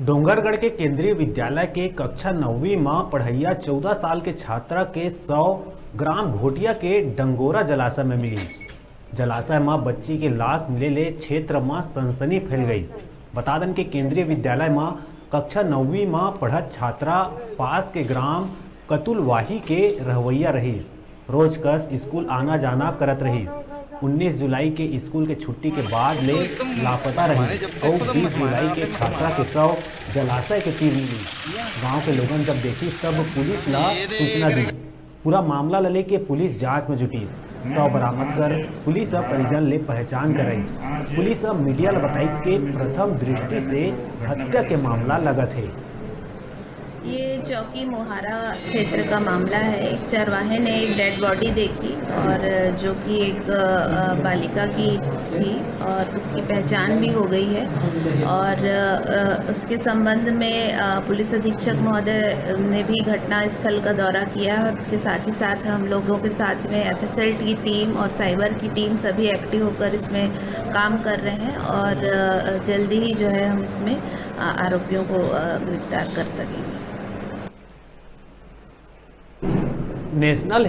डोंगरगढ़ के केंद्रीय विद्यालय के कक्षा 9वीं में पढ़ैया 14 साल के छात्रा के 100 ग्राम घोटिया के डंगोरा जलाशय में मिली। जलाशय में बच्ची के लाश मिले ले क्षेत्र में सनसनी फैल गई। बता दें कि केंद्रीय विद्यालय में कक्षा 9वीं में पढ़त छात्रा पास के ग्राम कतुलवाही के रहवैया रहीस। रोज कस स्कूल आना जाना करत रहीस। 19 जुलाई के स्कूल के छुट्टी के बाद ले लापता रही और 20 जुलाई के छात्रा के शव जलाशय के तीर मिली। गांव के लोगन जब देखी तब पुलिस ला सूचना दी। पूरा मामला ले के पुलिस जांच में जुटी। शव बरामद कर पुलिस अब परिजन ले पहचान कराई। पुलिस अब मीडिया ला बताइस के प्रथम दृष्टि से हत्या के मामला लगत है। ये चौकी मोहारा क्षेत्र का मामला है। एक चरवाहे ने एक डेड बॉडी देखी और जो कि एक बालिका की थी और उसकी पहचान भी हो गई है। और उसके संबंध में पुलिस अधीक्षक महोदय ने भी घटना स्थल का दौरा किया और उसके साथ ही साथ हम लोगों के साथ में एफएसएल की टीम और साइबर की टीम सभी एक्टिव होकर इसमें काम कर रहे हैं और जल्दी ही जो है हम इसमें आरोपियों को गिरफ्तार कर सकेंगे। नेशनल